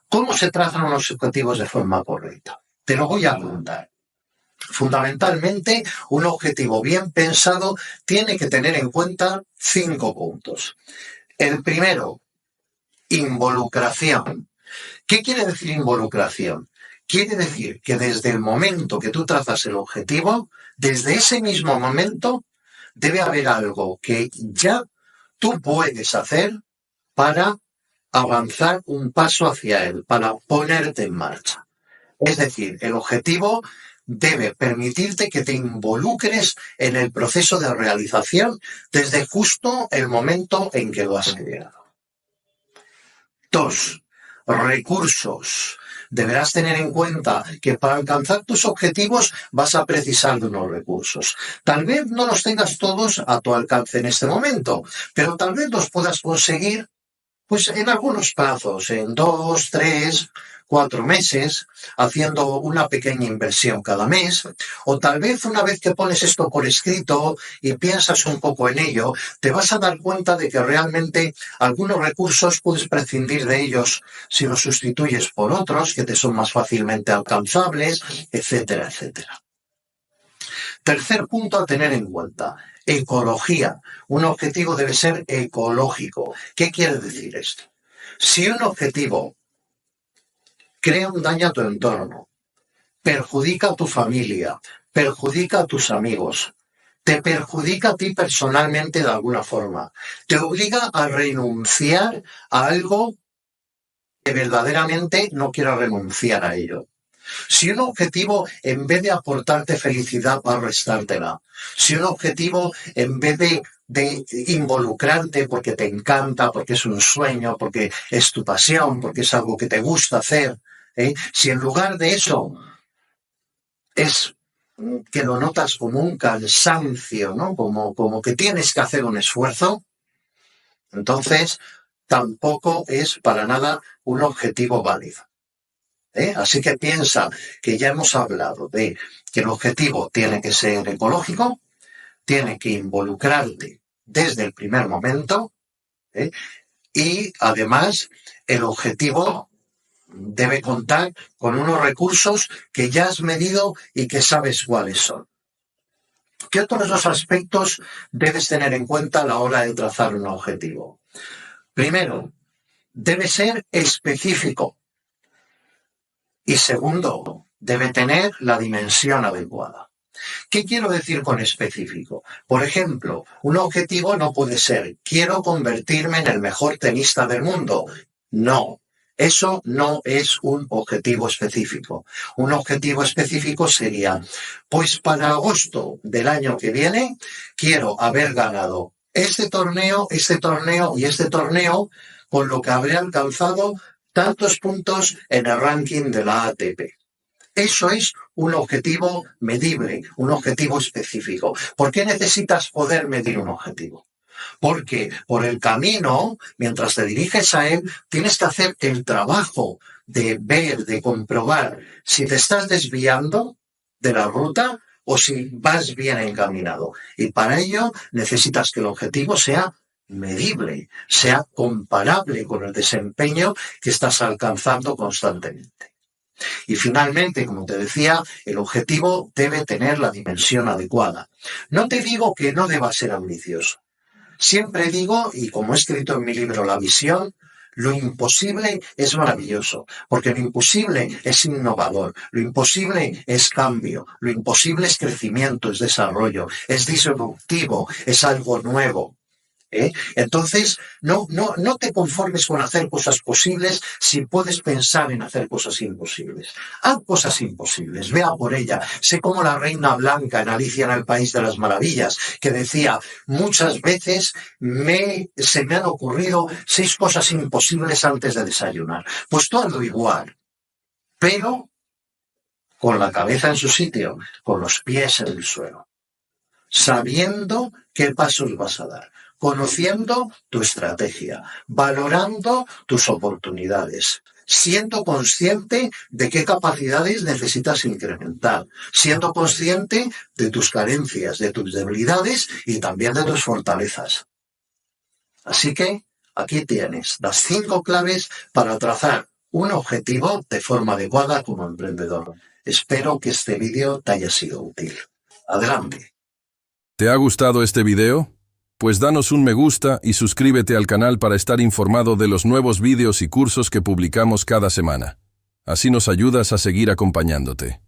¿Cómo se trazan unos objetivos de forma correcta? Te lo voy a contar. Fundamentalmente, un objetivo bien pensado tiene que tener en cuenta 5 puntos. El primero, involucración. ¿Qué quiere decir involucración? Quiere decir que desde el momento que tú trazas el objetivo, desde ese mismo momento, debe haber algo que ya tú puedes hacer para avanzar un paso hacia él, para ponerte en marcha. Es decir, el objetivo debe permitirte que te involucres en el proceso de realización desde justo el momento en que lo has creado. 2. Recursos. Deberás tener en cuenta que para alcanzar tus objetivos vas a precisar de unos recursos. Tal vez no los tengas todos a tu alcance en este momento, pero tal vez los puedas conseguir pues en algunos plazos, en 2, 3, 4 meses, haciendo una pequeña inversión cada mes, o tal vez una vez que pones esto por escrito y piensas un poco en ello, te vas a dar cuenta de que realmente algunos recursos puedes prescindir de ellos si los sustituyes por otros que te son más fácilmente alcanzables, etcétera, etcétera. Tercer punto a tener en cuenta, ecología. Un objetivo debe ser ecológico. ¿Qué quiere decir esto? Si un objetivo crea un daño a tu entorno, perjudica a tu familia, perjudica a tus amigos, te perjudica a ti personalmente de alguna forma, te obliga a renunciar a algo que verdaderamente no quieras renunciar a ello. Si un objetivo, en vez de aportarte felicidad, va a restártela. Si un objetivo, en vez de involucrarte porque te encanta, porque es un sueño, porque es tu pasión, porque es algo que te gusta hacer, si en lugar de eso es que lo notas como un cansancio, ¿no? Como que tienes que hacer un esfuerzo, entonces tampoco es para nada un objetivo válido. Así que piensa que ya hemos hablado de que el objetivo tiene que ser ecológico, tiene que involucrarte desde el primer momento, y además el objetivo debe contar con unos recursos que ya has medido y que sabes cuáles son. ¿Qué otros dos aspectos debes tener en cuenta a la hora de trazar un objetivo? Primero, debe ser específico. Y segundo, debe tener la dimensión adecuada. ¿Qué quiero decir con específico? Por ejemplo, un objetivo no puede ser, quiero convertirme en el mejor tenista del mundo. No, eso no es un objetivo específico. Un objetivo específico sería, pues para agosto del año que viene, quiero haber ganado este torneo y este torneo, con lo que habré alcanzado tantos puntos en el ranking de la ATP. Eso es un objetivo medible, un objetivo específico. ¿Por qué necesitas poder medir un objetivo? Porque por el camino, mientras te diriges a él, tienes que hacer el trabajo de ver, de comprobar si te estás desviando de la ruta o si vas bien encaminado. Y para ello necesitas que el objetivo sea medible, sea comparable con el desempeño que estás alcanzando constantemente. Y finalmente, como te decía, el objetivo debe tener la dimensión adecuada. No te digo que no deba ser ambicioso. Siempre digo, y como he escrito en mi libro La Visión, lo imposible es maravilloso, porque lo imposible es innovador, lo imposible es cambio, lo imposible es crecimiento, es desarrollo, es disruptivo, es algo nuevo. Entonces, no te conformes con hacer cosas posibles si puedes pensar en hacer cosas imposibles. Haz cosas imposibles, vea por ella. Sé como la reina Blanca en Alicia en el País de las Maravillas, que decía, muchas veces se me han ocurrido 6 cosas imposibles antes de desayunar. Pues tú hazlo igual, pero con la cabeza en su sitio, con los pies en el suelo, sabiendo qué pasos vas a dar, conociendo tu estrategia, valorando tus oportunidades, siendo consciente de qué capacidades necesitas incrementar, siendo consciente de tus carencias, de tus debilidades y también de tus fortalezas. Así que aquí tienes las 5 claves para trazar un objetivo de forma adecuada como emprendedor. Espero que este vídeo te haya sido útil. Adelante. ¿Te ha gustado este video? Pues danos un me gusta y suscríbete al canal para estar informado de los nuevos vídeos y cursos que publicamos cada semana. Así nos ayudas a seguir acompañándote.